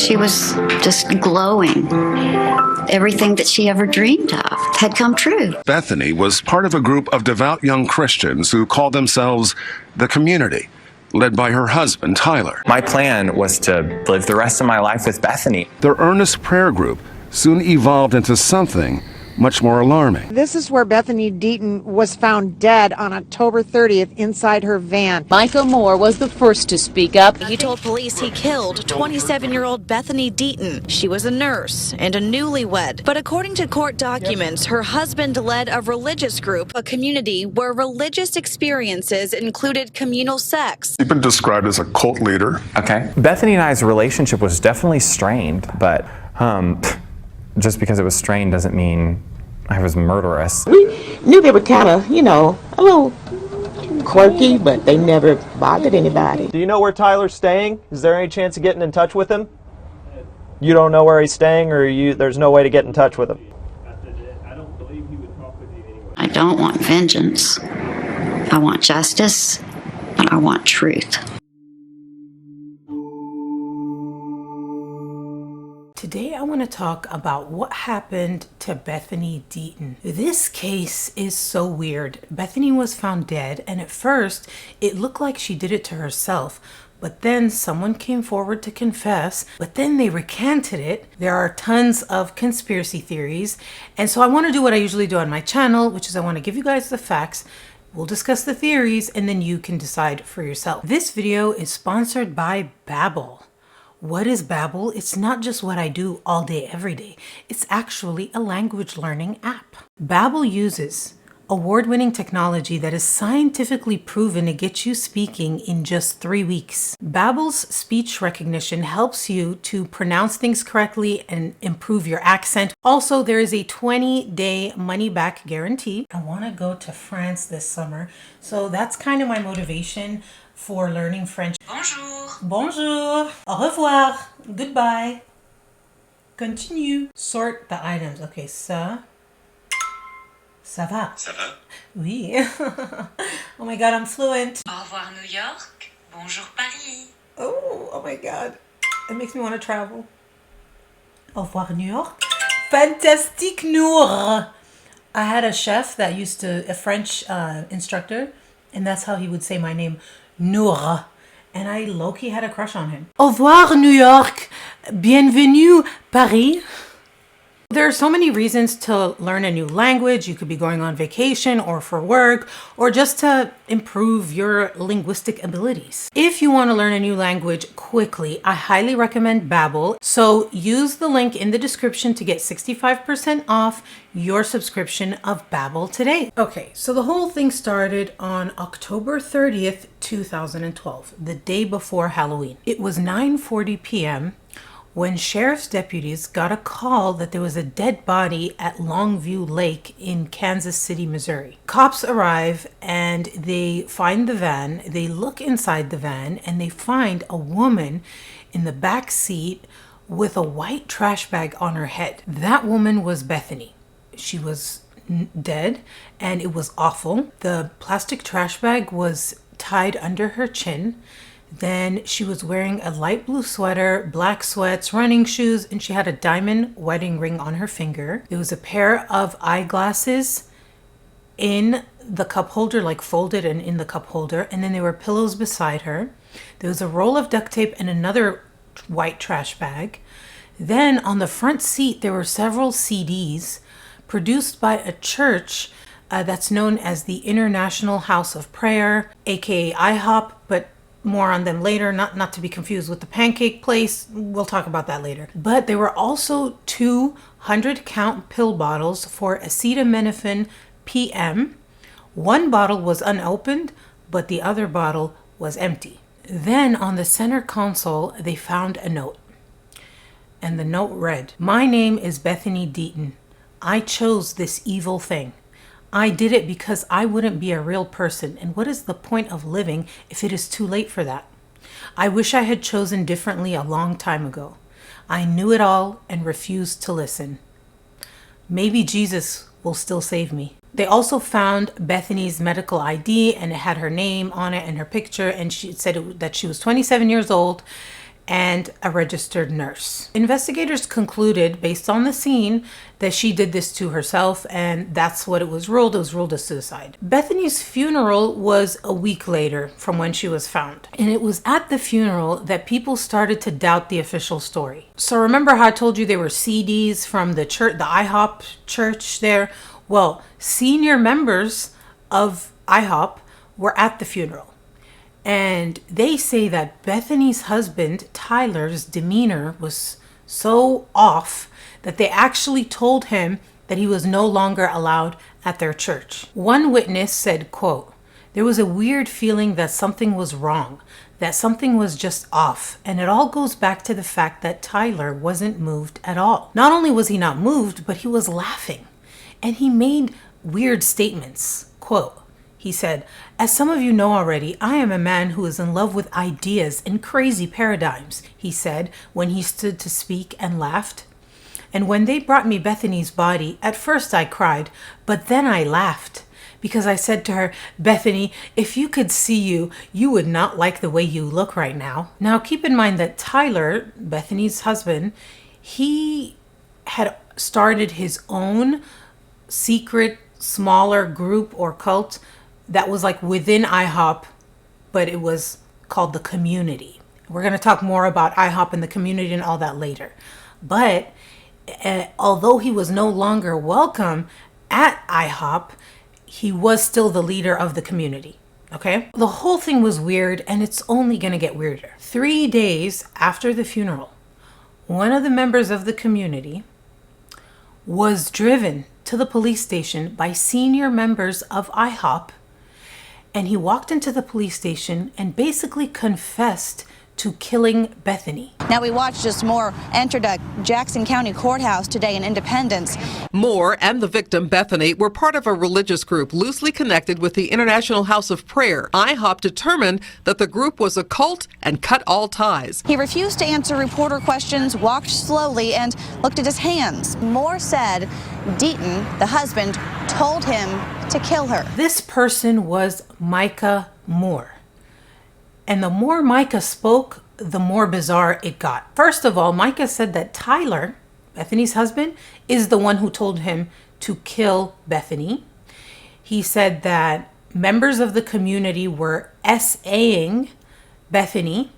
She was just glowing. Everything that she ever dreamed of had come true. Bethany was part of a group of devout young Christians who called themselves the Community, led by her husband, Tyler. My plan was to live the rest of my life with Bethany. Their earnest prayer group soon evolved into something much more alarming. This is where Bethany Deaton was found dead on October 30th inside her van. Micah Moore was the first to speak up. He told police he killed 27-year-old Bethany Deaton. She was a nurse and a newlywed. But according to court documents, her husband led a religious group, a community where religious experiences included communal sex. He's been described as a cult leader. Okay. Bethany and I's relationship was definitely strained, but just because it was strained doesn't mean I was murderous. We knew they were kind of, you know, a little quirky, but they never bothered anybody. Do you know where Tyler's staying? Is there any chance of getting in touch with him? You don't know where he's staying, or there's no way to get in touch with him? I don't believe he would talk with you anyway. I don't want vengeance. I want justice, and I want truth. Today I want to talk about what happened to Bethany Deaton. This case is so weird. Bethany was found dead, and at first it looked like she did it to herself, but then someone came forward to confess, but then they recanted it. There are tons of conspiracy theories, and so I want to do what I usually do on my channel, which is I want to give you guys the facts. We'll discuss the theories, and then you can decide for yourself. This video is sponsored by BABBEL. What is BABBEL? It's not just what I do all day, every day. It's actually a language learning app. BABBEL uses award-winning technology that is scientifically proven to get you speaking in just 3 weeks. BABBEL's speech recognition helps you to pronounce things correctly and improve your accent. Also, there is a 20-day money-back guarantee. I want to go to France this summer, so that's kind of my motivation for learning French. Bonjour. Bonjour. Au revoir. Goodbye. Continue. Sort the items. Okay, ça va? Ça va? Oui. Oh my God, I'm fluent. Au revoir New York. Bonjour Paris. Oh my God. It makes me want to travel. Au revoir New York. Fantastique Noor. I had a chef that a French instructor, and that's how he would say my name, Noor. And I low-key had a crush on him. Au revoir New York. Bienvenue Paris. There are so many reasons to learn a new language. You could be going on vacation or for work or just to improve your linguistic abilities. If you want to learn a new language quickly, I highly recommend BABBEL. So use the link in the description to get 65% off your subscription of BABBEL today. Okay, so the whole thing started on October 30th, 2012, the day before Halloween. It was 9:40 p.m. when sheriff's deputies got a call that there was a dead body at Longview Lake in Kansas City, Missouri. Cops arrive and they find the van, they look inside the van, and they find a woman in the back seat with a white trash bag on her head. That woman was Bethany. She was dead, and it was awful. The plastic trash bag was tied under her chin. Then she was wearing a light blue sweater, black sweats, running shoes, and she had a diamond wedding ring on her finger. There was a pair of eyeglasses in the cup holder, like folded and in the cup holder, and then there were pillows beside her. There was a roll of duct tape and another white trash bag. Then on the front seat, there were several CDs produced by a church that's known as the International House of Prayer, aka IHOP, but more on them later, not to be confused with the pancake place. We'll talk about that later. But there were also 200 count pill bottles for acetaminophen PM. One bottle was unopened, but the other bottle was empty. Then on the center console, they found a note. And the note read, "My name is Bethany Deaton. I chose this evil thing. I did it because I wouldn't be a real person, and what is the point of living if it is too late for that? I wish I had chosen differently a long time ago. I knew it all and refused to listen. Maybe Jesus will still save me." They also found Bethany's medical ID, and it had her name on it and her picture, and she said that she was 27 years old, and a registered nurse. Investigators concluded, based on the scene, that she did this to herself, and that's what it was ruled. It was ruled a suicide. Bethany's funeral was a week later from when she was found. And it was at the funeral that people started to doubt the official story. So remember how I told you there were CDs from the church, the IHOP church there? Well, senior members of IHOP were at the funeral. And they say that Bethany's husband, Tyler's demeanor was so off that they actually told him that he was no longer allowed at their church. One witness said, quote, "There was a weird feeling that something was wrong, that something was just off. And it all goes back to the fact that Tyler wasn't moved at all. Not only was he not moved, but he was laughing. And he made weird statements." Quote, he said, "As some of you know already, I am a man who is in love with ideas and crazy paradigms," he said when he stood to speak and laughed. "And when they brought me Bethany's body, at first I cried, but then I laughed. Because I said to her, 'Bethany, if you could see you, you would not like the way you look right now.'" Now keep in mind that Tyler, Bethany's husband, he had started his own secret, smaller group or cult that was like within IHOP, but it was called the Community. We're going to talk more about IHOP and the Community and all that later. But although he was no longer welcome at IHOP, he was still the leader of the Community. Okay? The whole thing was weird, and it's only going to get weirder. 3 days after the funeral, one of the members of the Community was driven to the police station by senior members of IHOP, and he walked into the police station and basically confessed to killing Bethany. Now we watched as Moore entered a Jackson County courthouse today in Independence. Moore and the victim Bethany were part of a religious group loosely connected with the International House of Prayer. IHOP determined that the group was a cult and cut all ties. He refused to answer reporter questions, walked slowly, and looked at his hands. Moore said Deaton, the husband, told him to kill her. This person was Micah Moore. And the more Micah spoke, the more bizarre it got. First of all, Micah said that Tyler, Bethany's husband, is the one who told him to kill Bethany. He said that members of the Community were SAing Bethany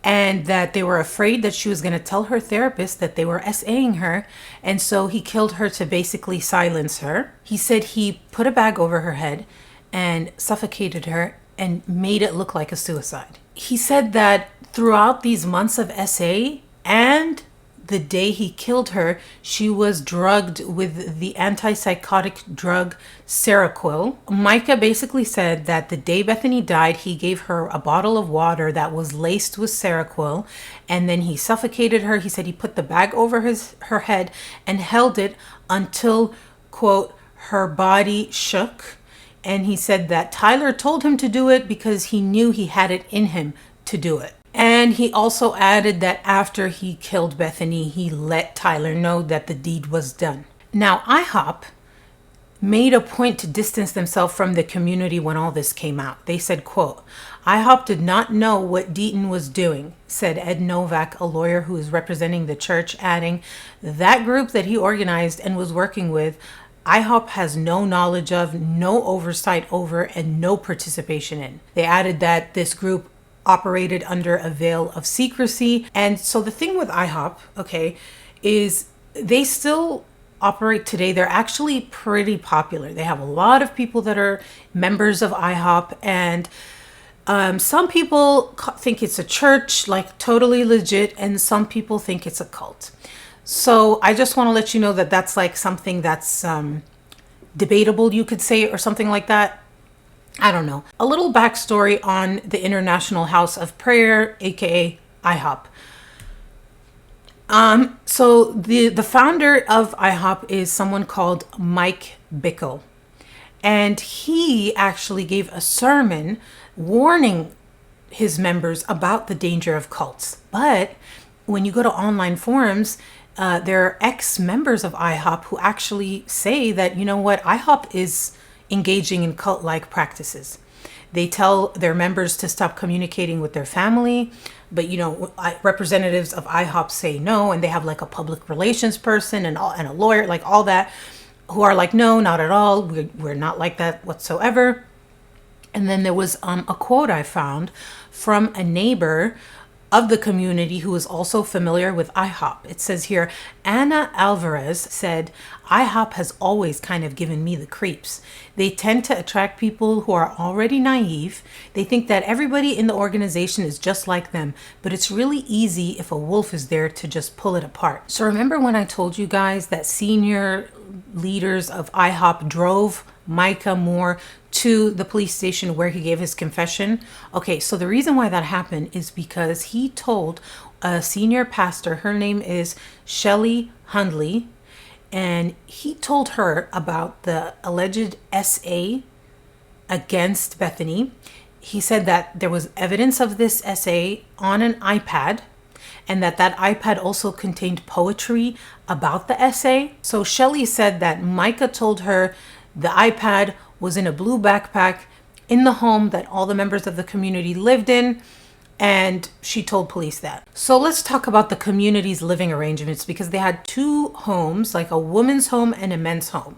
and that they were afraid that she was going to tell her therapist that they were SAing her. And so he killed her to basically silence her. He said he put a bag over her head and suffocated her and made it look like a suicide. He said that throughout these months of SA and the day he killed her, she was drugged with the antipsychotic drug Seroquel. Micah basically said that the day Bethany died, he gave her a bottle of water that was laced with Seroquel, and then he suffocated her. He said he put the bag over her head and held it until, quote, her body shook. And he said that Tyler told him to do it because he knew he had it in him to do it. And he also added that after he killed Bethany, he let Tyler know that the deed was done. Now, IHOP made a point to distance themselves from the Community when all this came out. They said, quote, "IHOP did not know what Deaton was doing," said Ed Novak, a lawyer who is representing the church, adding, "That group that he organized and was working with, IHOP has no knowledge of, no oversight over, and no participation in." They added that this group operated under a veil of secrecy. And so the thing with IHOP, okay, is they still operate today. They're actually pretty popular. They have a lot of people that are members of IHOP, and some people think it's a church, like totally legit, and some people think it's a cult. So I just want to let you know that that's like something that's debatable, you could say, or something like that. I don't know. A little backstory on the International House of Prayer, aka IHOP. So the founder of IHOP is someone called Mike Bickle. And he actually gave a sermon warning his members about the danger of cults. But when you go to online forums, there are ex-members of IHOP who actually say that, you know what, IHOP is engaging in cult-like practices. They tell their members to stop communicating with their family. But, you know, representatives of IHOP say no, and they have like a public relations person and a lawyer, like all that, who are like, no, not at all. We're not like that whatsoever. And then there was a quote I found from a neighbor of the community who is also familiar with IHOP. It says here, Anna Alvarez said, IHOP has always kind of given me the creeps. They tend to attract people who are already naive. They think that everybody in the organization is just like them, but it's really easy if a wolf is there to just pull it apart. So remember when I told you guys that senior leaders of IHOP drove Micah Moore to the police station where he gave his confession? Okay, so the reason why that happened is because he told a senior pastor, her name is Shelly Hundley, and he told her about the alleged SA against Bethany. He said that there was evidence of this SA on an iPad, and that iPad also contained poetry about the essay. So Shelly said that Micah told her the iPad was in a blue backpack in the home that all the members of the community lived in, and she told police that. So let's talk about the community's living arrangements, because they had two homes, like a woman's home and a men's home.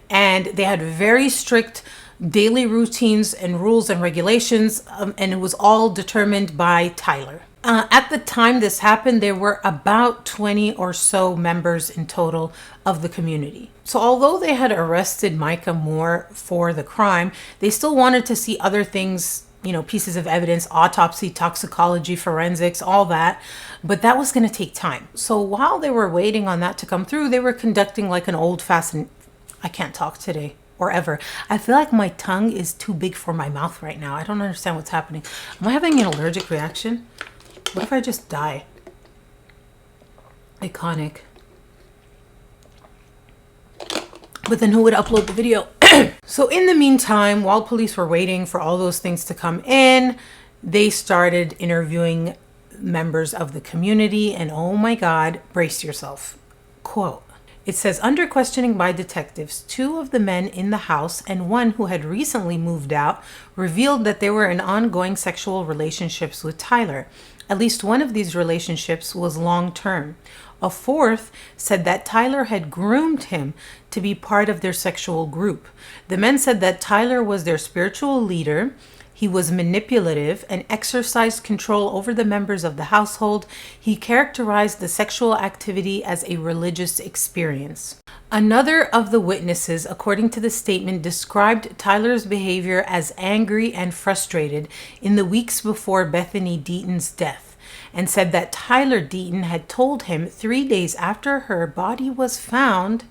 And they had very strict daily routines and rules and regulations, and it was all determined by Tyler. At the time this happened, there were about 20 or so members in total of the community. So although they had arrested Micah Moore for the crime, they still wanted to see other things, you know, pieces of evidence, autopsy, toxicology, forensics, all that. But that was going to take time. So while they were waiting on that to come through, they were conducting like an old-fashioned... I can't talk today. Or ever. I feel like my tongue is too big for my mouth right now. I don't understand what's happening. Am I having an allergic reaction? What if I just die? Iconic. But then who would upload the video? So in the meantime, while police were waiting for all those things to come in, they started interviewing members of the community, and oh my God, brace yourself. Quote. It says, under questioning by detectives, 2 of the men in the house and one who had recently moved out revealed that they were in ongoing sexual relationships with Tyler. At least one of these relationships was long-term. A fourth said that Tyler had groomed him to be part of their sexual group. The men said that Tyler was their spiritual leader. He was manipulative and exercised control over the members of the household. He characterized the sexual activity as a religious experience. Another of the witnesses, according to the statement, described Tyler's behavior as angry and frustrated in the weeks before Bethany Deaton's death, and said that Tyler Deaton had told him 3 days after her body was found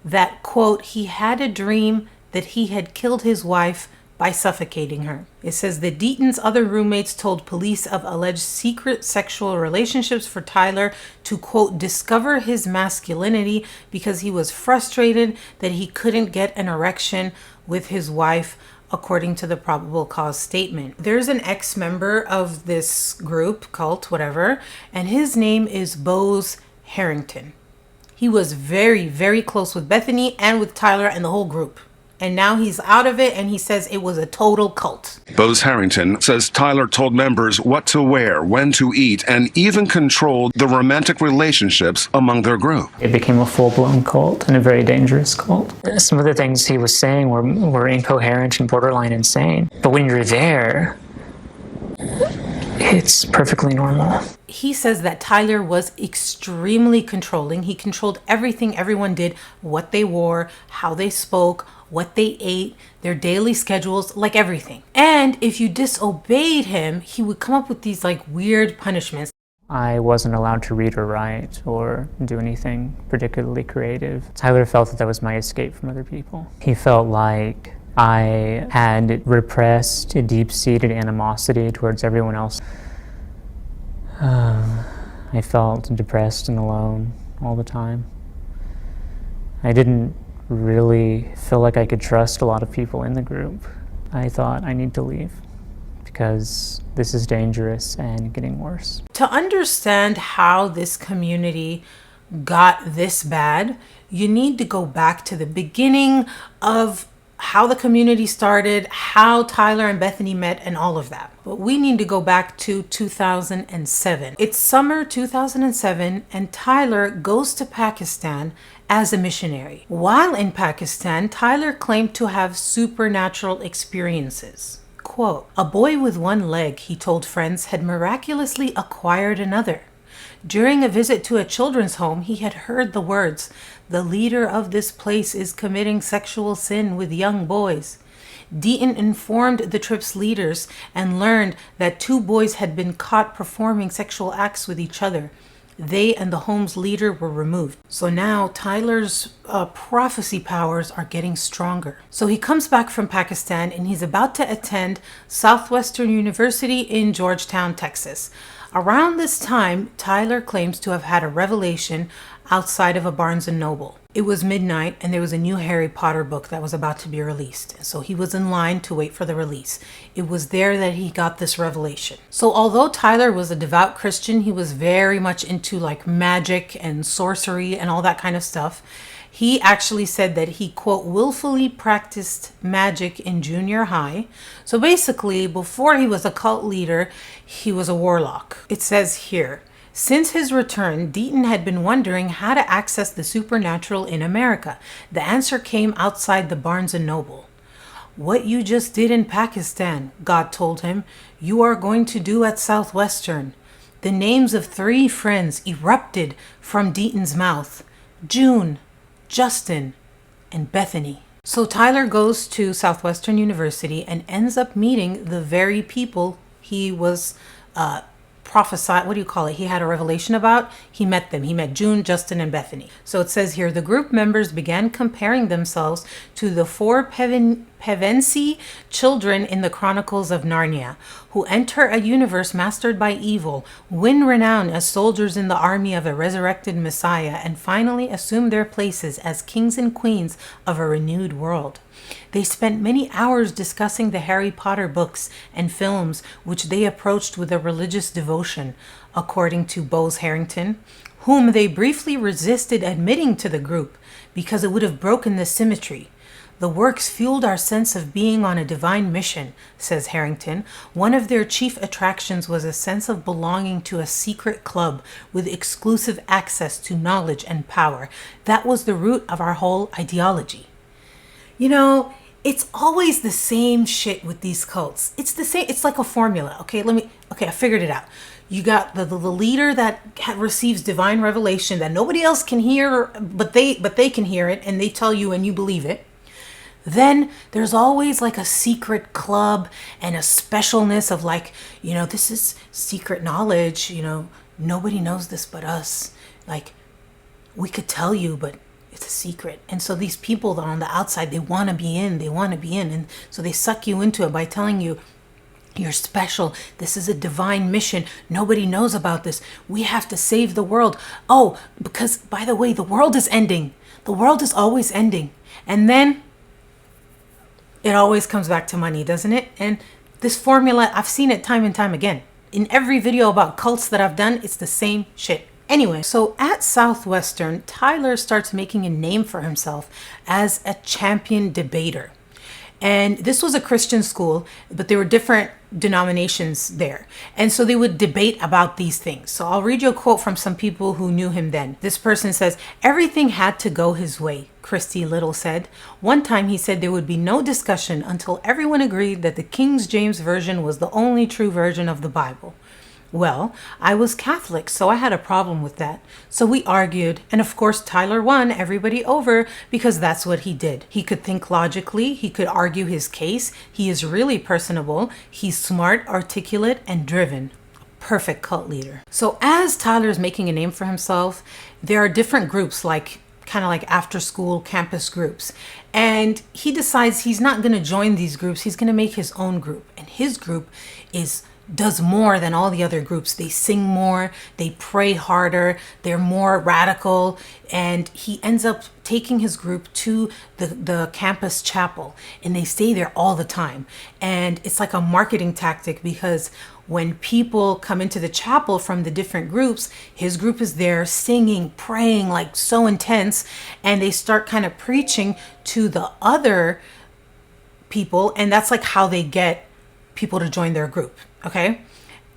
that, quote, he had a dream that he had killed his wife by suffocating her. It says the Deaton's other roommates told police of alleged secret sexual relationships for Tyler to, quote, discover his masculinity because he was frustrated that he couldn't get an erection with his wife, according to the probable cause statement. There's an ex-member of this group, cult, whatever, and his name is Bose Harrington. He was very, very close with Bethany and with Tyler and the whole group. And now he's out of it, and he says it was a total cult. Bose Harrington says Tyler told members what to wear, when to eat, and even controlled the romantic relationships among their group. It became a full-blown cult and a very dangerous cult. Some of the things he was saying were incoherent and borderline insane. But when you're there, it's perfectly normal. He says that Tyler was extremely controlling. He controlled everything everyone did, what they wore, how they spoke, what they ate, their daily schedules, like everything. And if you disobeyed him, he would come up with these like weird punishments. I wasn't allowed to read or write or do anything particularly creative. Tyler felt that was my escape from other people. He felt like I had repressed a deep-seated animosity towards everyone else. I felt depressed and alone all the time. I didn't really feel like I could trust a lot of people in the group. I thought I need to leave because this is dangerous and getting worse. To understand how this community got this bad, you need to go back to the beginning of how the community started, how Tyler and Bethany met, and all of that. But we need to go back to 2007. It's summer 2007, and Tyler goes to Pakistan as a missionary. While in Pakistan, Tyler claimed to have supernatural experiences. Quote, "A boy with one leg," he told friends, had miraculously acquired another. During a visit to a children's home, he had heard the words, "The leader of this place is committing sexual sin with young boys." Deaton informed the trip's leaders and learned that 2 boys had been caught performing sexual acts with each other. They and the home's leader were removed. So now Tyler's prophecy powers are getting stronger. So he comes back from Pakistan and he's about to attend Southwestern University in Georgetown, Texas. Around this time, Tyler claims to have had a revelation outside of a Barnes & Noble. It was midnight and there was a new Harry Potter book that was about to be released. So he was in line to wait for the release. It was there that he got this revelation. So although Tyler was a devout Christian, he was very much into like magic and sorcery and all that kind of stuff. He actually said that he, quote, willfully practiced magic in junior high. So basically, before he was a cult leader, he was a warlock. It says here, since his return, Deaton had been wondering how to access the supernatural in America. The answer came outside the Barnes & Noble. "What you just did in Pakistan," God told him, "you are going to do at Southwestern." The names of 3 friends erupted from Deaton's mouth: June, Justin, and Bethany. So Tyler goes to Southwestern University and ends up meeting the very people he was prophesied, what do you call it? He had a revelation about. He met them. He met June, Justin, and Bethany. So it says here, the group members began comparing themselves to the 4 Pevensie children in the Chronicles of Narnia, who enter a universe mastered by evil, win renown as soldiers in the army of a resurrected Messiah, and finally assume their places as kings and queens of a renewed world. They spent many hours discussing the Harry Potter books and films, which they approached with a religious devotion, according to Bose Harrington, whom they briefly resisted admitting to the group because it would have broken the symmetry. The works fueled our sense of being on a divine mission, says Harrington. One of their chief attractions was a sense of belonging to a secret club with exclusive access to knowledge and power. That was the root of our whole ideology. You know, it's always the same shit with these cults. It's the same. It's like a formula. Okay, I figured it out. You got the leader that receives divine revelation that nobody else can hear, but they can hear it, and they tell you and you believe it. Then there's always like a secret club and a specialness of like, you know, this is secret knowledge, you know, nobody knows this but us. Like, we could tell you, but it's a secret. And so these people that are on the outside, they want to be in. And so they suck you into it by telling you, you're special. This is a divine mission. Nobody knows about this. We have to save the world. Oh, because by the way, the world is ending. The world is always ending. And then it always comes back to money, doesn't it? And this formula, I've seen it time and time again. In every video about cults that I've done, it's the same shit. Anyway, so at Southwestern, Tyler starts making a name for himself as a champion debater. And this was a Christian school, but there were different denominations there. And so they would debate about these things. So I'll read you a quote from some people who knew him then. This person says, "Everything had to go his way," Christy Little said. One time he said there would be no discussion until everyone agreed that the King James Version was the only true version of the Bible. Well, I was Catholic, so I had a problem with that. So we argued, and of course Tyler won everybody over because that's what he did. He could think logically, he could argue his case, he is really personable, he's smart, articulate, and driven. Perfect cult leader. So as Tyler's making a name for himself, there are different groups, like kind of like after school campus groups. And he decides he's not going to join these groups, he's going to make his own group. And his group does more than all the other groups. They sing more, they pray harder, they're more radical, and he ends up taking his group to the campus chapel, and they stay there all the time. And it's like a marketing tactic, because when people come into the chapel from the different groups, his group is there singing, praying, like so intense, and they start kind of preaching to the other people, and that's like how they get people to join their group, okay?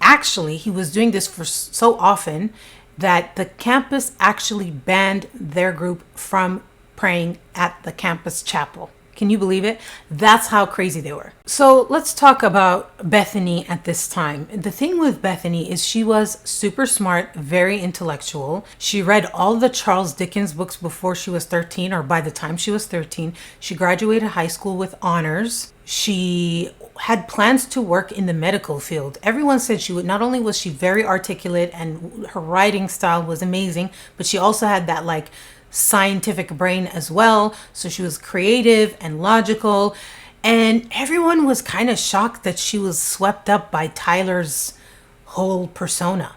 Actually, he was doing this for so often that the campus actually banned their group from praying at the campus chapel. Can you believe it? That's how crazy they were. So let's talk about Bethany at this time. The thing with Bethany is she was super smart, very intellectual. She read all the Charles Dickens books before she was 13, or by the time she was 13. She graduated high school with honors. She had plans to work in the medical field. Everyone said she would. Not only was she very articulate and her writing style was amazing, but she also had that like scientific brain as well. So she was creative and logical, and everyone was kind of shocked that she was swept up by Tyler's whole persona.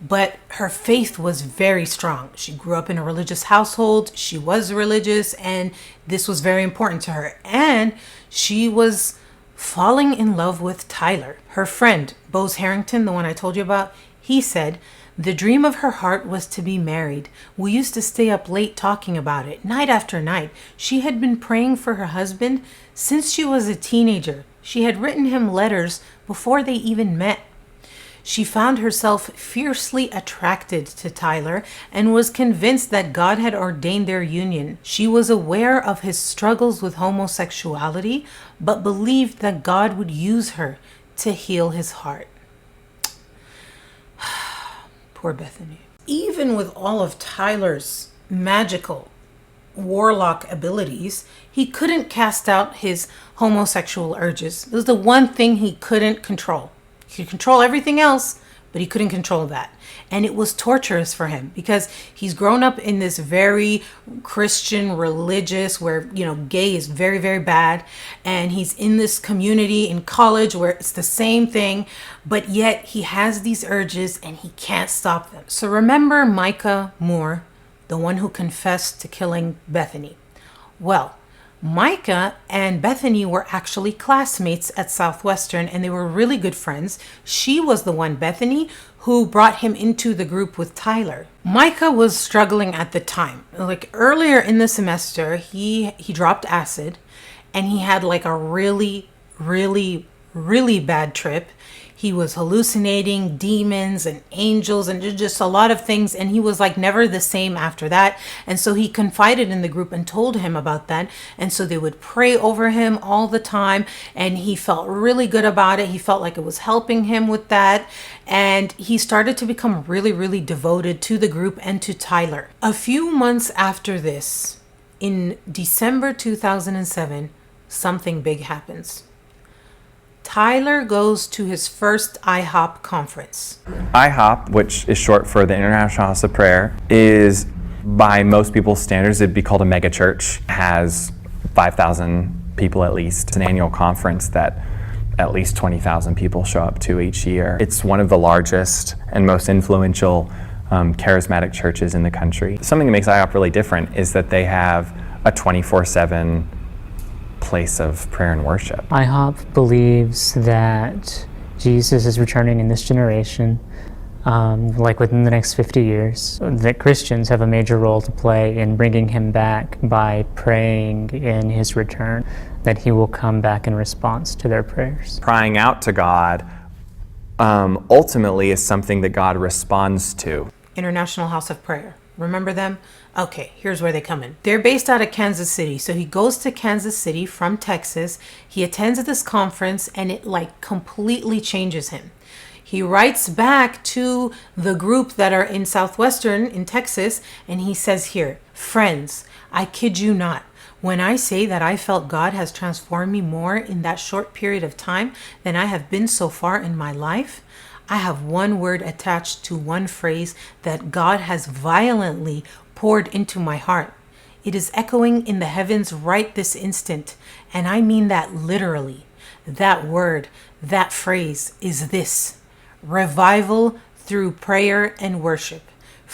But her faith was very strong. She grew up in a religious household. She was religious, and this was very important to her. And she was falling in love with Tyler. Her friend, Bose Harrington, the one I told you about, he said, "The dream of her heart was to be married. We used to stay up late talking about it, night after night. She had been praying for her husband since she was a teenager. She had written him letters before they even met. She found herself fiercely attracted to Tyler and was convinced that God had ordained their union. She was aware of his struggles with homosexuality, but believed that God would use her to heal his heart." Poor Bethany. Even with all of Tyler's magical warlock abilities, he couldn't cast out his homosexual urges. It was the one thing he couldn't control. He could control everything else, but he couldn't control that. And it was torturous for him because he's grown up in this very Christian religious where, you know, gay is very, very bad. And he's in this community in college where it's the same thing, but yet he has these urges and he can't stop them. So remember Micah Moore, the one who confessed to killing Bethany. Well, Micah and Bethany were actually classmates at Southwestern, and they were really good friends. She was the one, Bethany, who brought him into the group with Tyler. Micah was struggling at the time. Like earlier in the semester, he dropped acid, and he had like a really, really, really bad trip. He was hallucinating demons and angels and just a lot of things. And he was like never the same after that. And so he confided in the group and told him about that. And so they would pray over him all the time. And he felt really good about it. He felt like it was helping him with that. And he started to become really, really devoted to the group and to Tyler. A few months after this, in December 2007, something big happens. Tyler goes to his first IHOP conference. IHOP, which is short for the International House of Prayer, is by most people's standards, it'd be called a mega church. It has 5,000 people at least. It's an annual conference that at least 20,000 people show up to each year. It's one of the largest and most influential charismatic churches in the country. Something that makes IHOP really different is that they have a 24/7 place of prayer and worship. IHOP believes that Jesus is returning in this generation, like within the next 50 years, that Christians have a major role to play in bringing him back by praying in his return, that he will come back in response to their prayers. Crying out to God ultimately is something that God responds to. International House of Prayer. Remember them? Okay, here's where they come in. They're based out of Kansas City. So he goes to Kansas City from Texas. He attends this conference and it like completely changes him. He writes back to the group that are in Southwestern in Texas and he says here, "Friends, I kid you not. When I say that I felt God has transformed me more in that short period of time than I have been so far in my life, I have one word attached to one phrase that God has violently poured into my heart. It is echoing in the heavens right this instant, and I mean that literally. That word, that phrase is this: revival through prayer and worship.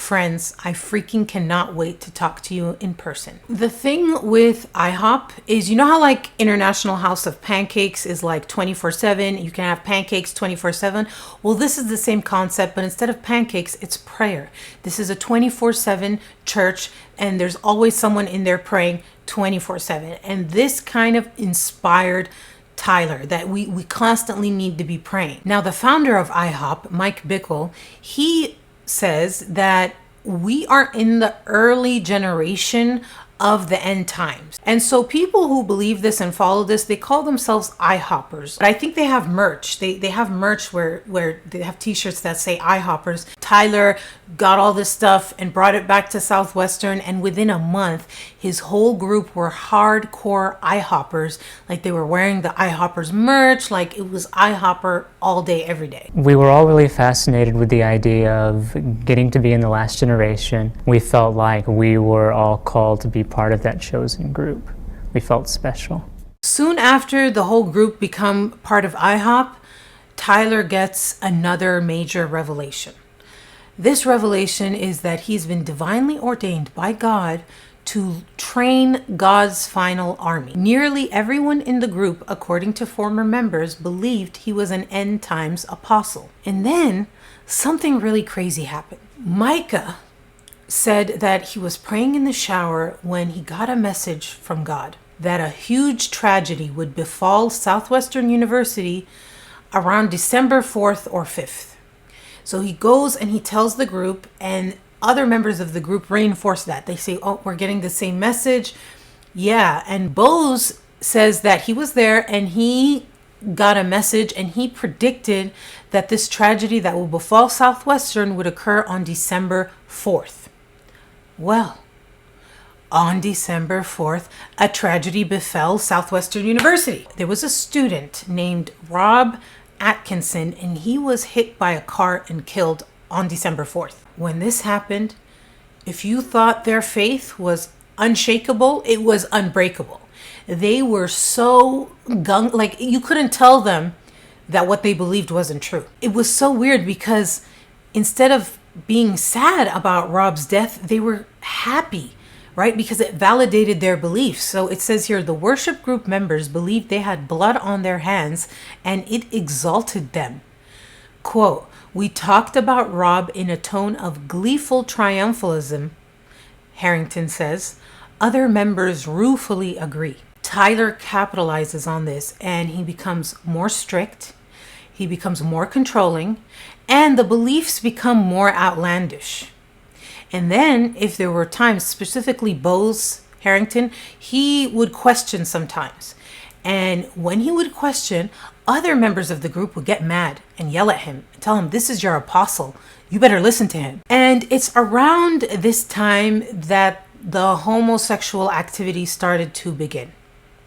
Friends, I freaking cannot wait to talk to you in person. The thing with IHOP is, you know how like International House of Pancakes is like 24/7, you can have pancakes 24/7? Well, this is the same concept, but instead of pancakes, it's prayer. This is a 24/7 church, and there's always someone in there praying 24/7. And this kind of inspired Tyler, that we constantly need to be praying. Now, the founder of IHOP, Mike Bickle, he says that we are in the early generation of the end times. And so people who believe this and follow this, they call themselves IHOPers. But I think they have merch. They have merch where they have t-shirts that say IHOPers. Tyler got all this stuff and brought it back to Southwestern, and within a month, his whole group were hardcore IHOPers. Like they were wearing the IHOPers merch, like it was IHOPer all day, every day. We were all really fascinated with the idea of getting to be in the last generation. We felt like we were all called to be part of that chosen group. We felt special. Soon after the whole group become part of IHOP, Tyler gets another major revelation. This revelation is that he's been divinely ordained by God to train God's final army. Nearly everyone in the group, according to former members, believed he was an end times apostle. And then something really crazy happened. Micah said that he was praying in the shower when he got a message from God that a huge tragedy would befall Southwestern University around December 4th or 5th. So he goes and he tells the group, and other members of the group reinforce that. They say, oh, we're getting the same message. Yeah, and Bose says that he was there and he got a message and he predicted that this tragedy that will befall Southwestern would occur on December 4th. Well, on December 4th, a tragedy befell Southwestern University. There was a student named Rob Atkinson, and he was hit by a car and killed on December 4th. When this happened, if you thought their faith was unshakable, it was unbreakable. They were so like you couldn't tell them that what they believed wasn't true. It was so weird because instead of being sad about Rob's death, they were happy, right? Because it validated their beliefs. So it says here, the worship group members believed they had blood on their hands and it exalted them. Quote, we talked about Rob in a tone of gleeful triumphalism, Harrington says. Other members ruefully agree. Tyler capitalizes on this and he becomes more strict. He becomes more controlling, and the beliefs become more outlandish. And then if there were times, specifically Bose Harrington, he would question sometimes. And when he would question, other members of the group would get mad and yell at him and tell him, this is your apostle. You better listen to him. And it's around this time that the homosexual activity started to begin.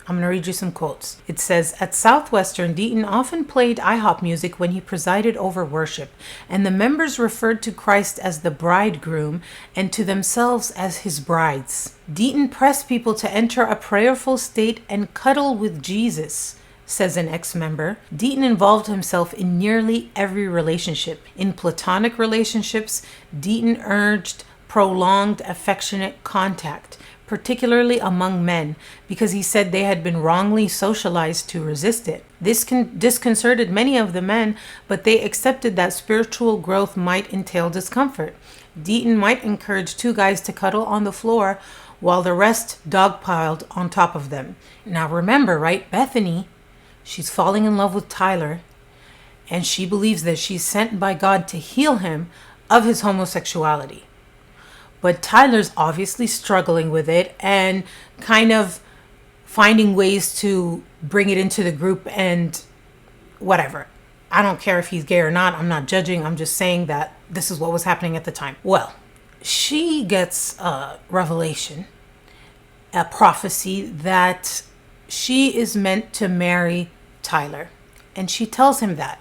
I'm going to read you some quotes. It says, at Southwestern, Deaton often played IHOP music when he presided over worship, and the members referred to Christ as the bridegroom and to themselves as his brides. Deaton pressed people to enter a prayerful state and cuddle with Jesus, says an ex-member. Deaton involved himself in nearly every relationship. In platonic relationships, Deaton urged prolonged affectionate contact, particularly among men, because he said they had been wrongly socialized to resist it. This disconcerted many of the men, but they accepted that spiritual growth might entail discomfort. Deaton might encourage two guys to cuddle on the floor while the rest dogpiled on top of them. Now remember, right, Bethany, she's falling in love with Tyler, and she believes that she's sent by God to heal him of his homosexuality. But Tyler's obviously struggling with it and kind of finding ways to bring it into the group and whatever. I don't care if he's gay or not. I'm not judging. I'm just saying that this is what was happening at the time. Well, she gets a revelation, a prophecy that she is meant to marry Tyler. And she tells him that.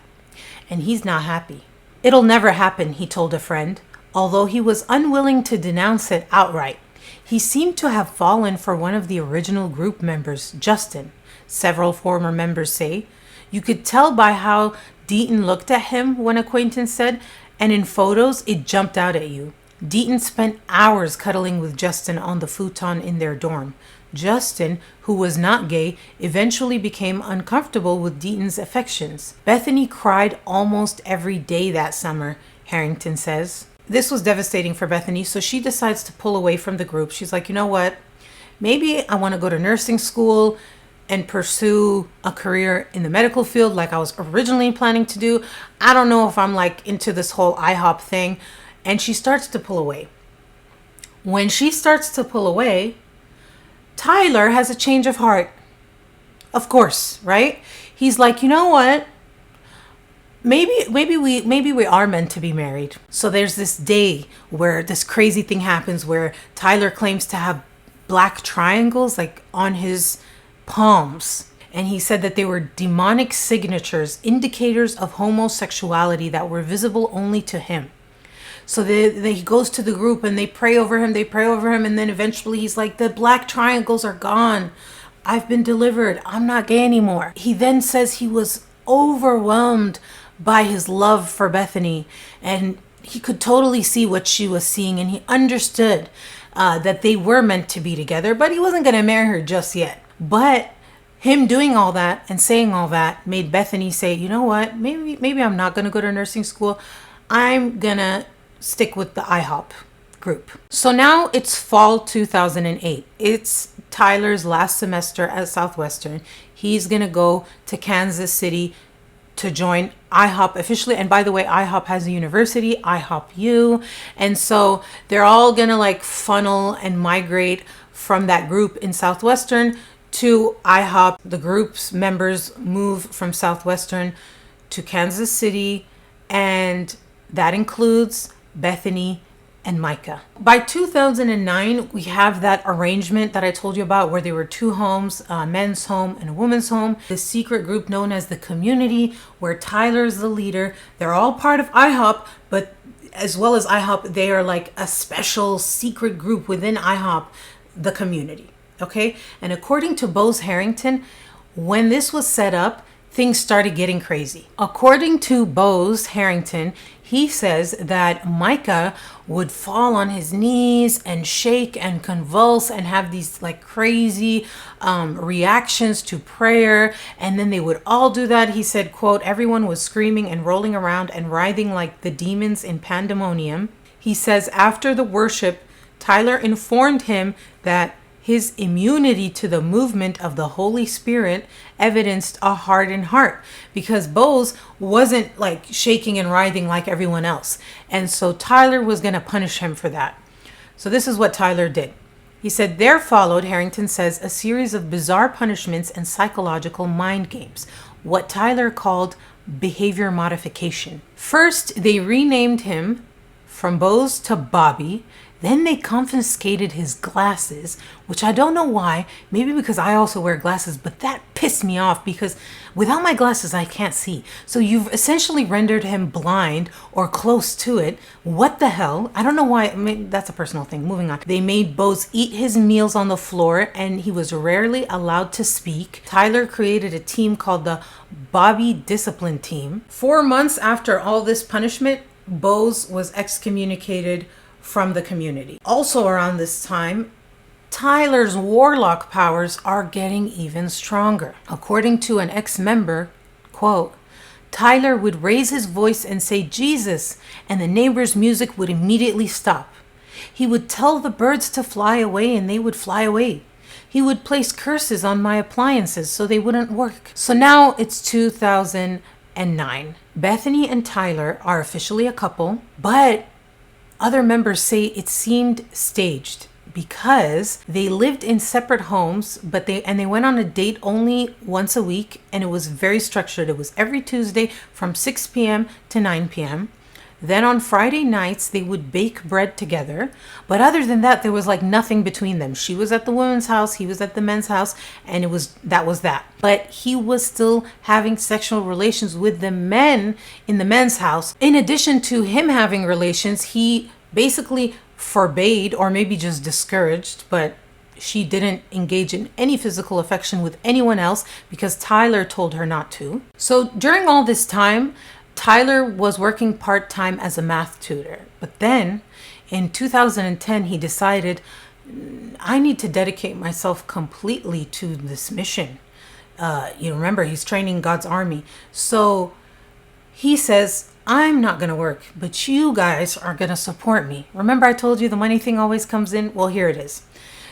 And he's not happy. It'll never happen, he told a friend. Although he was unwilling to denounce it outright, he seemed to have fallen for one of the original group members, Justin. Several former members say. You could tell by how Deaton looked at him, one acquaintance said, and in photos, it jumped out at you. Deaton spent hours cuddling with Justin on the futon in their dorm. Justin, who was not gay, eventually became uncomfortable with Deaton's affections. Bethany cried almost every day that summer, Harrington says. This was devastating for Bethany, so she decides to pull away from the group. She's like, you know what? Maybe I want to go to nursing school and pursue a career in the medical field like I was originally planning to do. I don't know if I'm like into this whole IHOP thing. And she starts to pull away. When she starts to pull away, Tyler has a change of heart. Of course, right? He's like, you know what? Maybe we are meant to be married. So there's this day where this crazy thing happens where Tyler claims to have black triangles like on his palms. And he said that they were demonic signatures, indicators of homosexuality that were visible only to him. So he goes to the group and they pray over him, and then eventually he's like, the black triangles are gone. I've been delivered. I'm not gay anymore. He then says he was overwhelmed by his love for Bethany, and he could totally see what she was seeing, and he understood that they were meant to be together, but he wasn't going to marry her just yet. But him doing all that and saying all that made Bethany say, you know what, maybe I'm not going to go to nursing school. I'm going to stick with the IHOP group. So now it's fall 2008. It's Tyler's last semester at Southwestern. He's going to go to Kansas City to join IHOP officially. And by the way, IHOP has a university, IHOP U. And so they're all going to like funnel and migrate from that group in Southwestern to IHOP. The group's members move from Southwestern to Kansas City, and that includes Bethany and Micah. By 2009, we have that arrangement that I told you about where there were two homes, a men's home and a woman's home. The secret group known as the Community, where Tyler's the leader. They're all part of IHOP, but as well as IHOP, they are like a special secret group within IHOP, the Community. Okay? And according to Bose Harrington, when this was set up, things started getting crazy. According to Bose Harrington, he says that Micah would fall on his knees and shake and convulse and have these like crazy reactions to prayer. And then they would all do that. He said, quote, everyone was screaming and rolling around and writhing like the demons in pandemonium. He says after the worship, Tyler informed him that his immunity to the movement of the Holy Spirit evidenced a hardened heart, because Bose wasn't like shaking and writhing like everyone else. And so Tyler was going to punish him for that. So this is what Tyler did. He said, there followed, Harrington says, a series of bizarre punishments and psychological mind games, what Tyler called behavior modification. First, they renamed him from Bose to Bobby. Then they confiscated his glasses, which I don't know why. Maybe because I also wear glasses, but that pissed me off because without my glasses, I can't see. So you've essentially rendered him blind or close to it. What the hell? I don't know why. I mean, that's a personal thing. Moving on. They made Bose eat his meals on the floor, and he was rarely allowed to speak. Tyler created a team called the Bobby Discipline Team. 4 months after all this punishment, Bose was excommunicated from the Community. Also around this time, Tyler's warlock powers are getting even stronger. According to an ex-member, quote, Tyler would raise his voice and say Jesus, and the neighbor's music would immediately stop. He would tell the birds to fly away and they would fly away. He would place curses on my appliances so they wouldn't work. So now it's 2009. Bethany and Tyler are officially a couple, but other members say it seemed staged because they lived in separate homes, but they went on a date only once a week, and it was very structured. It was every Tuesday from 6 p.m. to 9 p.m. Then on Friday nights, they would bake bread together. But other than that, there was like nothing between them. She was at the women's house, he was at the men's house, and that was that. But he was still having sexual relations with the men in the men's house. In addition to him having relations, he basically forbade, or maybe just discouraged, but she didn't engage in any physical affection with anyone else because Tyler told her not to. So during all this time, Tyler was working part-time as a math tutor. But then In 2010, he decided, I need to dedicate myself completely to this mission. You remember, he's training God's army. So he says, I'm not going to work, but you guys are going to support me. Remember I told you the money thing always comes in? Well, here it is.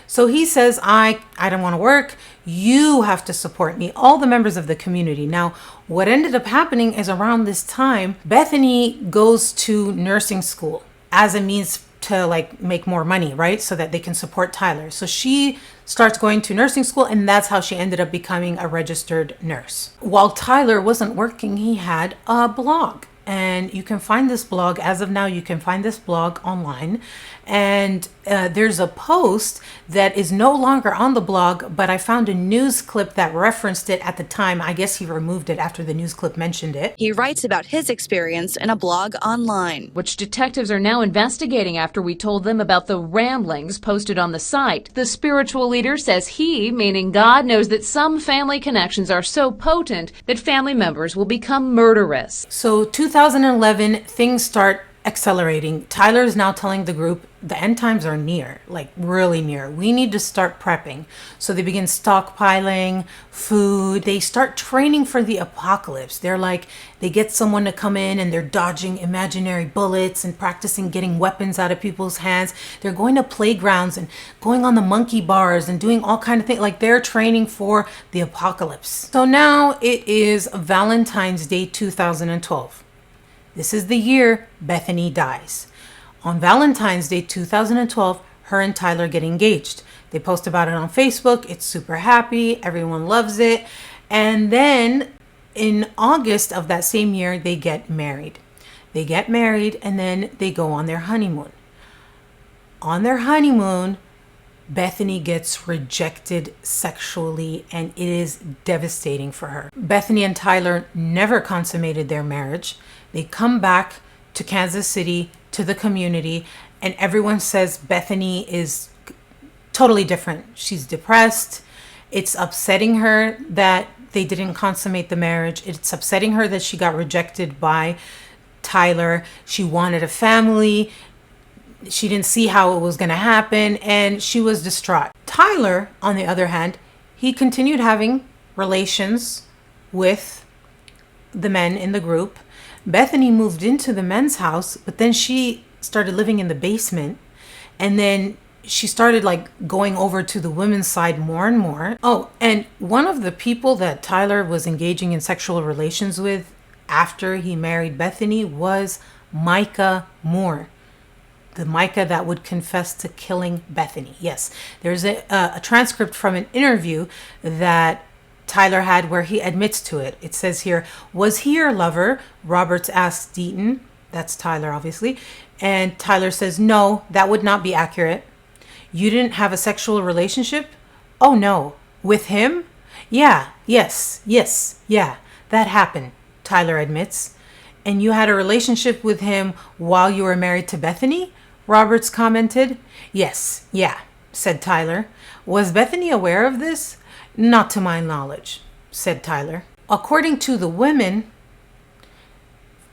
So he says, I don't want to work. You have to support me, all the members of the community. Now, what ended up happening is around this time, Bethany goes to nursing school as a means to like make more money, right? So that they can support Tyler. So she starts going to nursing school, and that's how she ended up becoming a registered nurse. While Tyler wasn't working, he had a blog. And you can find this blog, as of now, you can find this blog online. And there's a post that is no longer on the blog, but I found a news clip that referenced it at the time. I guess he removed it after the news clip mentioned it. He writes about his experience in a blog online, which detectives are now investigating after we told them about the ramblings posted on the site. The spiritual leader says he, meaning God, knows that some family connections are so potent that family members will become murderous. So 2011, things start accelerating. Tyler is now telling the group the end times are near, like really near. We need to start prepping. So they begin stockpiling food. They start training for the apocalypse. They get someone to come in and they're dodging imaginary bullets and practicing getting weapons out of people's hands. They're going to playgrounds and going on the monkey bars and doing all kind of things. Like they're training for the apocalypse. So now it is Valentine's Day 2012. This is the year Bethany dies. On Valentine's Day 2012, her and Tyler get engaged. They post about it on Facebook. It's super happy. Everyone loves it. And then in August of that same year, they get married. They get married and then they go on their honeymoon. On their honeymoon, Bethany gets rejected sexually, and it is devastating for her. Bethany and Tyler never consummated their marriage. They come back to Kansas City, to the community, and everyone says Bethany is totally different. She's depressed. It's upsetting her that they didn't consummate the marriage. It's upsetting her that she got rejected by Tyler. She wanted a family. She didn't see how it was going to happen, and she was distraught. Tyler, on the other hand, he continued having relations with the men in the group. Bethany moved into the men's house, but then she started living in the basement, and then she started going over to the women's side more and more. Oh, and one of the people that Tyler was engaging in sexual relations with after he married Bethany was Micah Moore. The Micah that would confess to killing Bethany. Yes, there's a transcript from an interview that Tyler had where he admits to it. It says here, "Was he your lover?" Roberts asks Deaton. That's Tyler, obviously. And Tyler says, "No, that would not be accurate." "You didn't have a sexual relationship?" "Oh, no." "With him?" "Yeah, yes, yeah, that happened," Tyler admits. "And you had a relationship with him while you were married to Bethany?" Roberts commented. "Yes, yeah," said Tyler. "Was Bethany aware of this?" "Not to my knowledge," said Tyler. According to the women,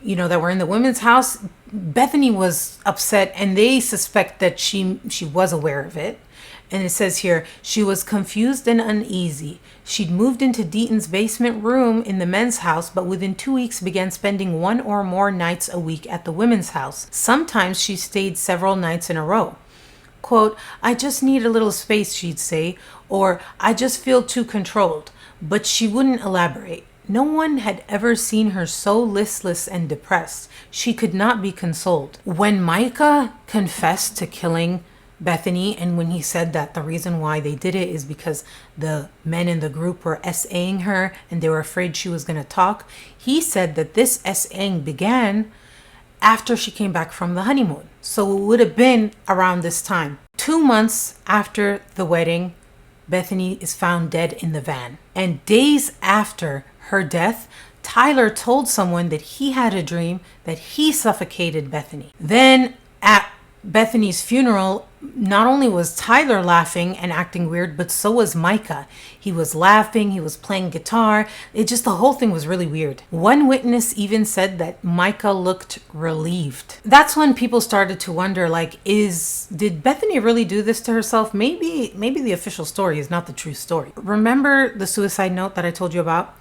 that were in the women's house, Bethany was upset and they suspect that she was aware of it. And it says here, she was confused and uneasy. She'd moved into Deaton's basement room in the men's house, but within 2 weeks began spending 1 or more nights a week at the women's house. Sometimes she stayed several nights in a row. Quote, "I just need a little space," she'd say, or "I just feel too controlled," but she wouldn't elaborate. No one had ever seen her so listless and depressed. She could not be consoled. When Micah confessed to killing Bethany, and when he said that the reason why they did it is because the men in the group were SAing her and they were afraid she was going to talk, he said that this SAing began after she came back from the honeymoon. So it would have been around this time. 2 months after the wedding, Bethany is found dead in the van. And days after her death, Tyler told someone that he had a dream that he suffocated Bethany. Then at Bethany's funeral, not only was Tyler laughing and acting weird, but so was Micah. He was laughing, he was playing guitar. The whole thing was really weird. One witness even said that Micah looked relieved. That's when people started to wonder, like, did Bethany really do this to herself? Maybe the official story is not the true story. Remember the suicide note that I told you about?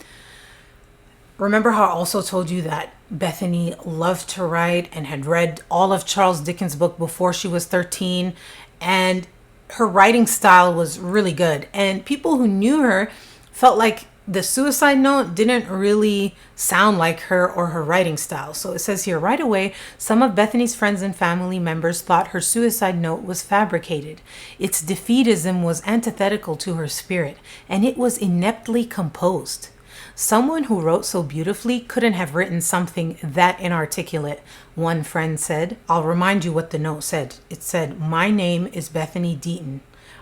Remember how I also told you that Bethany loved to write and had read all of Charles Dickens' book before she was 13, and her writing style was really good. And people who knew her felt like the suicide note didn't really sound like her or her writing style. So it says here, right away, some of Bethany's friends and family members thought her suicide note was fabricated. Its defeatism was antithetical to her spirit, and it was ineptly composed. Someone who wrote so beautifully couldn't have written something that inarticulate, one friend said. I'll remind you what the note said. It said, "My name is Bethany Deaton.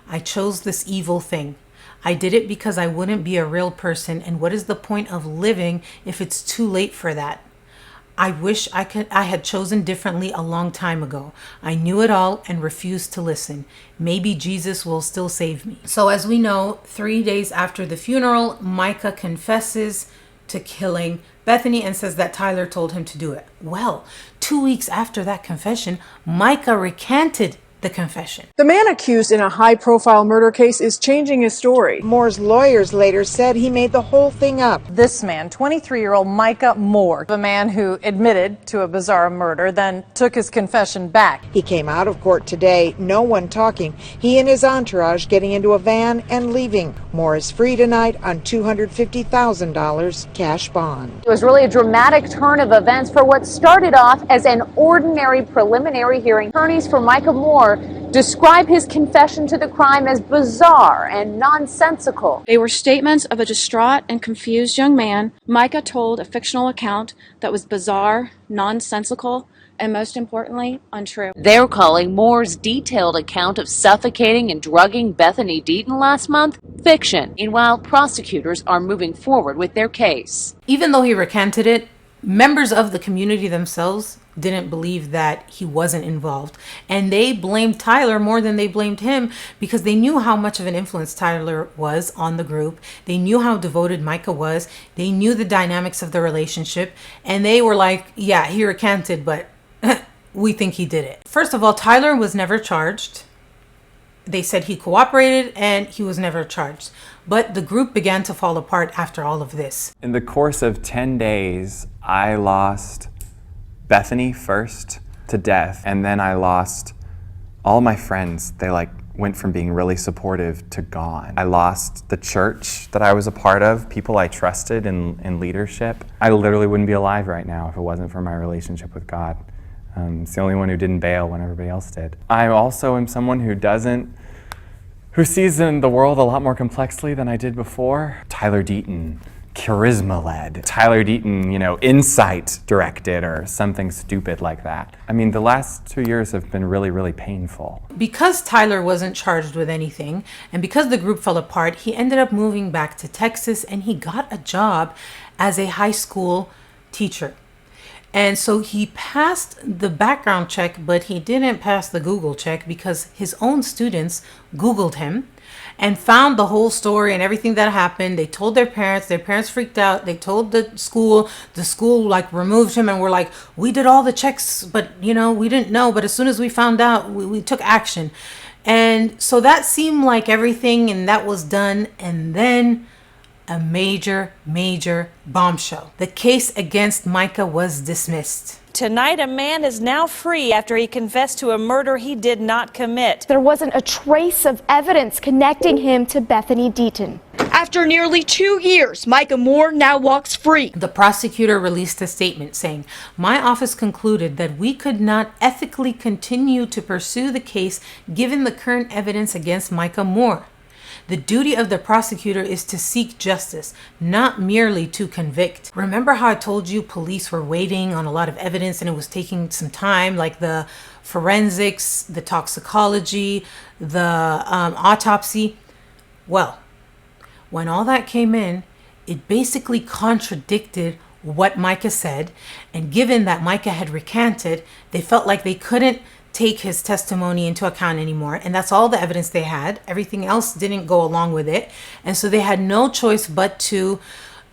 I chose this evil thing. I did it because I wouldn't be a real person, and what is the point of living if it's too late for that? I wish I had chosen differently a long time ago. I knew it all and refused to listen. Maybe Jesus will still save me." So as we know, 3 days after the funeral, Micah confesses to killing Bethany and says that Tyler told him to do it. Well, 2 weeks after that confession, Micah recanted the confession. The man accused in a high-profile murder case is changing his story. Moore's lawyers later said he made the whole thing up. This man, 23-year-old Micah Moore, the man who admitted to a bizarre murder, then took his confession back. He came out of court today, no one talking. He and his entourage getting into a van and leaving. Moore is free tonight on $250,000 cash bond. It was really a dramatic turn of events for what started off as an ordinary preliminary hearing. Attorneys for Micah Moore describe his confession to the crime as bizarre and nonsensical. They were statements of a distraught and confused young man. Micah told a fictional account that was bizarre, nonsensical, and most importantly, untrue. They're calling Moore's detailed account of suffocating and drugging Bethany Deaton last month fiction. Meanwhile, prosecutors are moving forward with their case. Even though he recanted it, members of the community themselves didn't believe that he wasn't involved. And they blamed Tyler more than they blamed him because they knew how much of an influence Tyler was on the group. They knew how devoted Micah was. They knew the dynamics of the relationship. And they were like, yeah, he recanted, but we think he did it. First of all, Tyler was never charged. They said he cooperated and he was never charged. But the group began to fall apart after all of this. In the course of 10 days, I lost Bethany first to death, and then I lost all my friends. They went from being really supportive to gone. I lost the church that I was a part of, people I trusted in leadership. I literally wouldn't be alive right now if it wasn't for my relationship with God. It's the only one who didn't bail when everybody else did. I also am someone who sees in the world a lot more complexly than I did before. Tyler Deaton, charisma-led. Tyler Deaton, insight directed or something stupid like that. I mean, the last 2 years have been really, really painful. Because Tyler wasn't charged with anything, and because the group fell apart, he ended up moving back to Texas and he got a job as a high school teacher. And so he passed the background check, but he didn't pass the Google check because his own students Googled him and found the whole story and everything that happened. They told their parents freaked out. They told the school removed him and were like, we did all the checks, but we didn't know. But as soon as we found out, we took action. And so that seemed like everything and that was done. And then a major bombshell. The case against Micah was dismissed. Tonight, a man is now free after he confessed to a murder he did not commit. There wasn't a trace of evidence connecting him to Bethany Deaton. After nearly 2 years, Micah Moore now walks free. The prosecutor released a statement saying, "My office concluded that we could not ethically continue to pursue the case given the current evidence against Micah Moore. The duty of the prosecutor is to seek justice, not merely to convict." Remember how I told you police were waiting on a lot of evidence and it was taking some time, like the forensics, the toxicology, the autopsy? Well, when all that came in, it basically contradicted what Micah said. And given that Micah had recanted, they felt like they couldn't take his testimony into account anymore. And that's all the evidence they had. Everything else didn't go along with it. And so they had no choice but to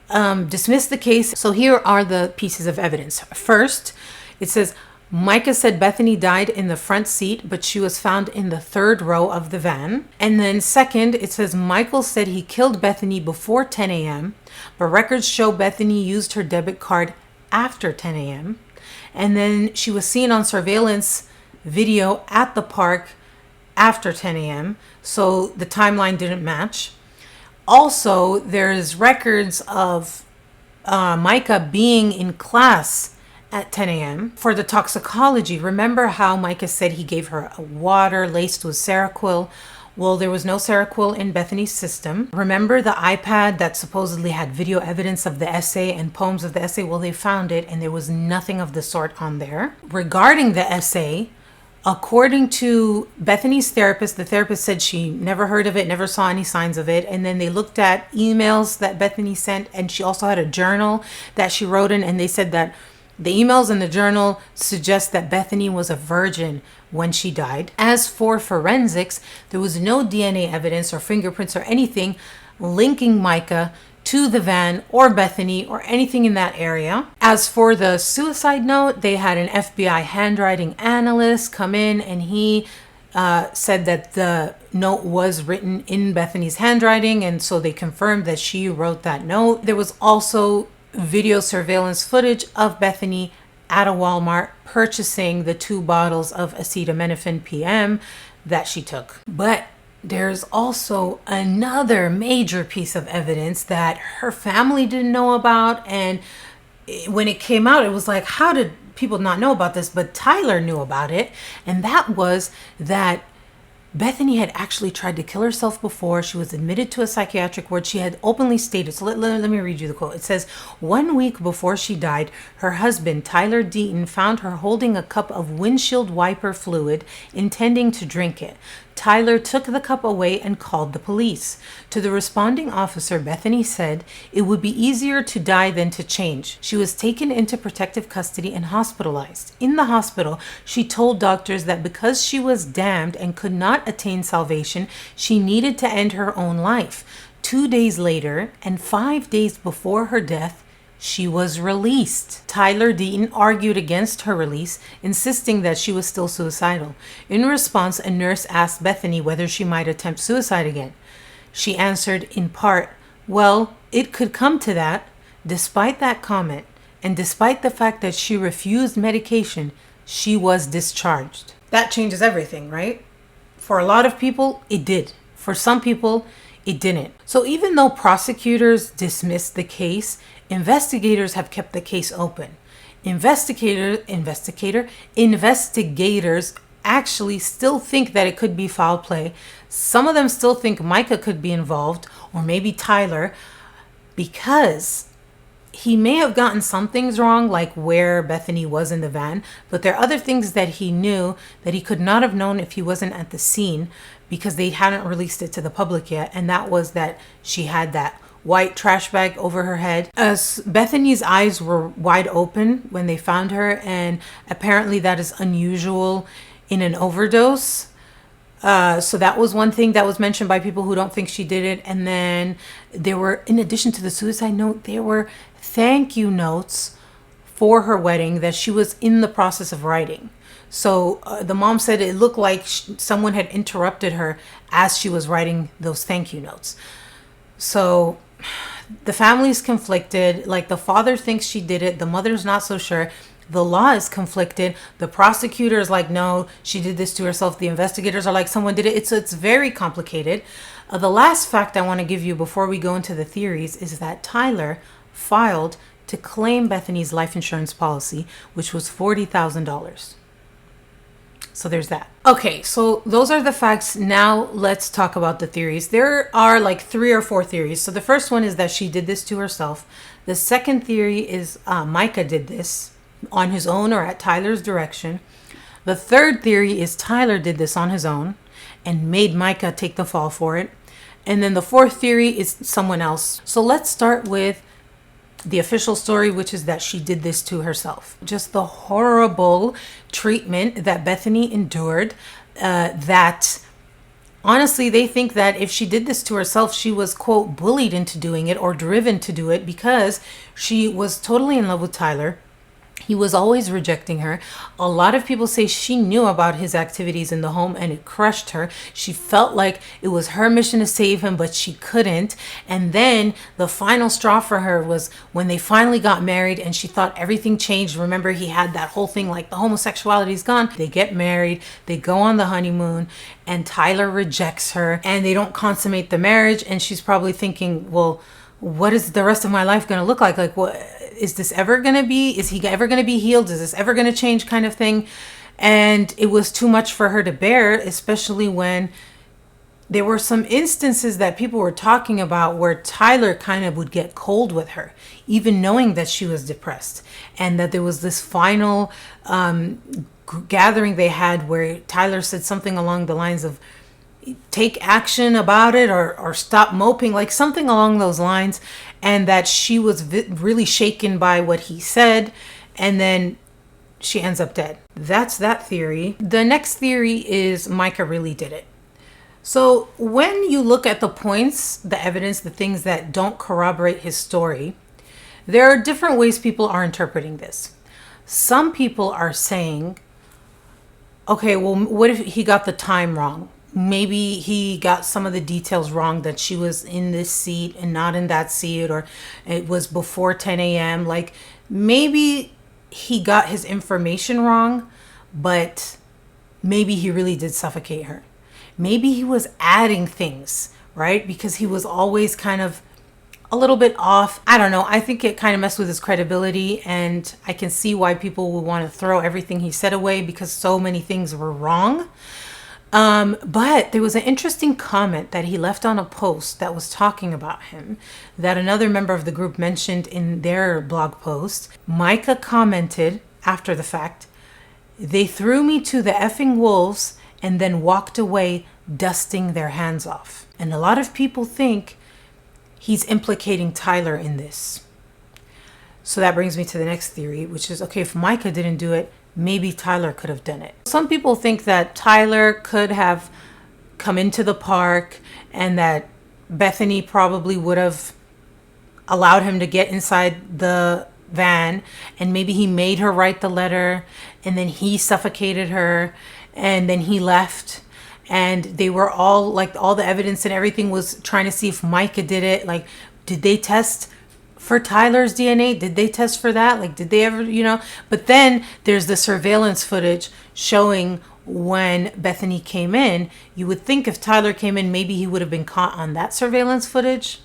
dismiss the case. So here are the pieces of evidence. First, it says, Micah said Bethany died in the front seat, but she was found in the third row of the van. And then second, it says Michael said he killed Bethany before 10 a.m., but records show Bethany used her debit card after 10 a.m. And then she was seen on surveillance video at the park after 10 a.m. So the timeline didn't match. Also, there's records of Micah being in class at 10 a.m. for the toxicology. Remember how Micah said he gave her a water laced with Seroquel? Well, there was no Seroquel in Bethany's system. Remember the iPad that supposedly had video evidence of the essay and poems of the essay? Well, they found it and there was nothing of the sort on there. Regarding the essay, according to Bethany's therapist, the therapist said she never heard of it, never saw any signs of it. And then they looked at emails that Bethany sent, and she also had a journal that she wrote in, and they said that the emails in the journal suggest that Bethany was a virgin when she died. As for forensics, there was no DNA evidence or fingerprints or anything linking Micah to the van or Bethany or anything in that area. As for the suicide note, they had an FBI handwriting analyst come in, and he said that the note was written in Bethany's handwriting, and so they confirmed that she wrote that note. There was also video surveillance footage of Bethany at a Walmart purchasing the 2 bottles of acetaminophen PM that she took. But there's also another major piece of evidence that her family didn't know about, and when it came out, it was like, how did people not know about this? But Tyler knew about it, and that was that Bethany had actually tried to kill herself before. She was admitted to a psychiatric ward. She had openly stated, so let me read you the quote. It says, 1 week before she died, her husband, Tyler Deaton, found her holding a cup of windshield wiper fluid, intending to drink it. Tyler took the cup away and called the police. To the responding officer, Bethany said, "It would be easier to die than to change." She was taken into protective custody and hospitalized. In the hospital, she told doctors that because she was damned and could not attain salvation, she needed to end her own life. 2 days later, and 5 days before her death, she was released. Tyler Deaton argued against her release, insisting that she was still suicidal. In response, a nurse asked Bethany whether she might attempt suicide again. She answered in part, "Well, it could come to that." Despite that comment, and despite the fact that she refused medication, she was discharged. That changes everything, right? For a lot of people, it did. For some people, it didn't. So even though prosecutors dismissed the case, investigators have kept the case open. Investigators actually still think that it could be foul play. Some of them still think Micah could be involved, or maybe Tyler, because he may have gotten some things wrong, like where Bethany was in the van, but there are other things that he knew that he could not have known if he wasn't at the scene, because they hadn't released it to the public yet, and that was that she had that white trash bag over her head. Bethany's eyes were wide open when they found her, and apparently that is unusual in an overdose. So that was one thing that was mentioned by people who don't think she did it. And then there were, in addition to the suicide note, there were thank you notes for her wedding that she was in the process of writing. So the mom said it looked like someone had interrupted her as she was writing those thank you notes. So the family's conflicted. Like, the father thinks she did it. The mother's not so sure. The law is conflicted. The prosecutor is like, no, she did this to herself. The investigators are like, someone did it. It's very complicated. The last fact I want to give you before we go into the theories is that Tyler filed to claim Bethany's life insurance policy, which was $40,000. So there's that. Okay, so those are the facts. Now let's talk about the theories. There are like 3 or 4 theories. So the first one is that she did this to herself. The second theory is Micah did this on his own or at Tyler's direction. The third theory is Tyler did this on his own and made Micah take the fall for it. And then the fourth theory is someone else. So let's start with the official story, which is that she did this to herself. Just the horrible treatment that Bethany endured, that honestly, they think that if she did this to herself, she was, quote, bullied into doing it or driven to do it because she was totally in love with Tyler. He was always rejecting her. A lot of people say she knew about his activities in the home and it crushed her. She felt like it was her mission to save him, but she couldn't. And then the final straw for her was when they finally got married and she thought everything changed. Remember, he had that whole thing like the homosexuality is gone. They get married, they go on the honeymoon, and Tyler rejects her and they don't consummate the marriage. And she's probably thinking, well, what is the rest of my life going to look like? Like, what is this ever going to be? Is he ever going to be healed? Is this ever going to change, kind of thing? And it was too much for her to bear, especially when there were some instances that people were talking about where Tyler kind of would get cold with her, even knowing that she was depressed, and that there was this final gathering they had where Tyler said something along the lines of, take action about it, or stop moping, like something along those lines, and that she was really shaken by what he said, and then she ends up dead. That's that theory. The next theory is Micah really did it. So when you look at the points, the evidence, the things that don't corroborate his story, there are different ways people are interpreting this. Some people are saying, okay, well, what if he got the time wrong? Maybe he got some of the details wrong, that she was in this seat and not in that seat, or it was before 10 a.m. Like, maybe he got his information wrong, but maybe he really did suffocate her. Maybe he was adding things, right? Because he was always kind of a little bit off. I don't know. I think it kind of messed with his credibility, and I can see why people would want to throw everything he said away because so many things were wrong. But there was an interesting comment that he left on a post that was talking about him that another member of the group mentioned in their blog post. Micah commented after the fact, "They threw me to the effing wolves and then walked away dusting their hands off." And a lot of people think he's implicating Tyler in this. So that brings me to the next theory, which is, okay, if Micah didn't do it, maybe Tyler could have done it. Some people think that Tyler could have come into the park and that Bethany probably would have allowed him to get inside the van, and maybe he made her write the letter and then he suffocated her and then he left, and they were all like, all the evidence and everything was trying to see if Micah did it. Like, did they test for Tyler's DNA? Did they test for that? Like, did they ever, But then there's the surveillance footage showing when Bethany came in. You would think if Tyler came in, maybe he would have been caught on that surveillance footage.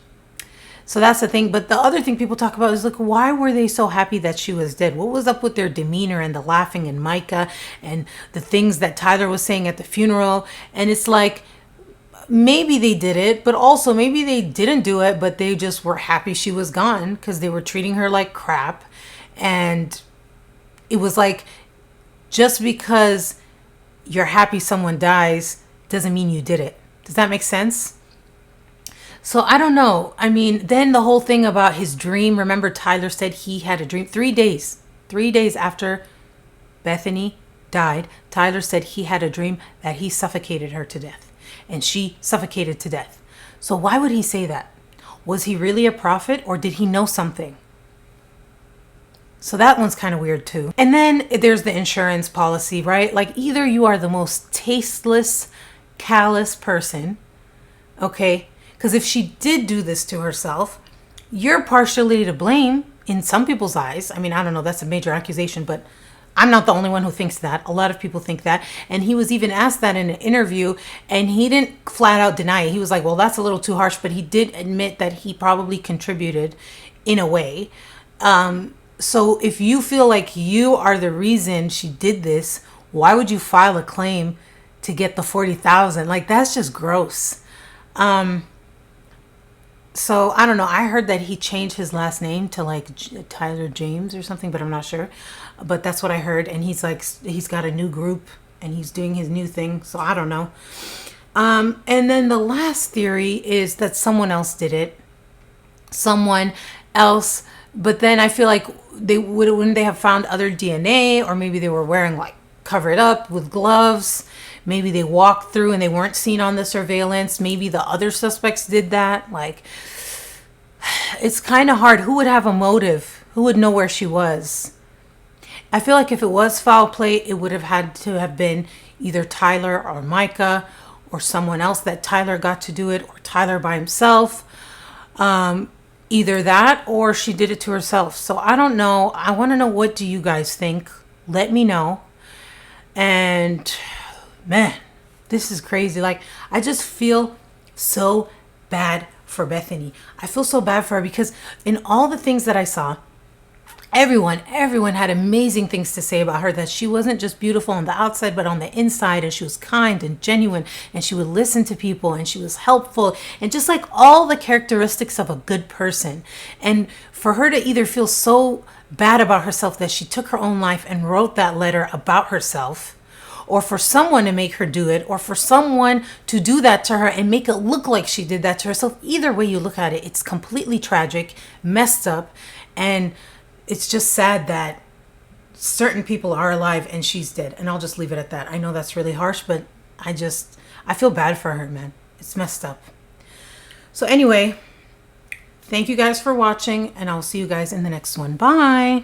So that's the thing. But the other thing people talk about is, like, why were they so happy that she was dead? What was up with their demeanor and the laughing and Micah and the things that Tyler was saying at the funeral? And it's like, maybe they did it, but also maybe they didn't do it, but they just were happy she was gone because they were treating her like crap. And it was like, just because you're happy someone dies doesn't mean you did it. Does that make sense? So I don't know. I mean, then the whole thing about his dream. Remember, Tyler said he had a dream 3 days after Bethany died. Tyler said he had a dream that he suffocated her to death. And she suffocated to death. So why would he say that? Was he really a prophet, or did he know something? So that one's kind of weird too. And then there's the insurance policy, right? Like, either you are the most tasteless, callous person, okay? Because if she did do this to herself, you're partially to blame in some people's eyes. I mean, I don't know, that's a major accusation, but I'm not the only one who thinks that. A lot of people think that. And he was even asked that in an interview, and he didn't flat out deny it. He was like, well, that's a little too harsh, but he did admit that he probably contributed in a way. So if you feel like you are the reason she did this, why would you file a claim to get the $40,000? Like, that's just gross. So I don't know. I heard that he changed his last name to like Tyler James or something, but I'm not sure. But that's what I heard. And he's like, he's got a new group and he's doing his new thing. So I don't know. And then the last theory is that someone else did it. Someone else But then I feel like wouldn't they have found other DNA, or maybe they were wearing like covered up with gloves. Maybe they walked through and they weren't seen on the surveillance. Maybe the other suspects did that. Like, it's kind of hard. Who would have a motive? Who would know where she was? I feel like if it was foul play, it would have had to have been either Tyler or Micah or someone else that Tyler got to do it, or Tyler by himself. Either that or she did it to herself. So I don't know. I want to know, what do you guys think? Let me know. And man, this is crazy. Like, I just feel so bad for Bethany. I feel so bad for her because in all the things that I saw, everyone had amazing things to say about her, that she wasn't just beautiful on the outside but on the inside, and she was kind and genuine, and she would listen to people, and she was helpful, and just like all the characteristics of a good person. And for her to either feel so bad about herself that she took her own life and wrote that letter about herself, or for someone to make her do it, or for someone to do that to her and make it look like she did that to herself, either way you look at it, it's completely tragic, messed up, and it's just sad that certain people are alive and she's dead. And I'll just leave it at that. I know that's really harsh, but I feel bad for her, man. It's messed up. So anyway, thank you guys for watching, and I'll see you guys in the next one. Bye.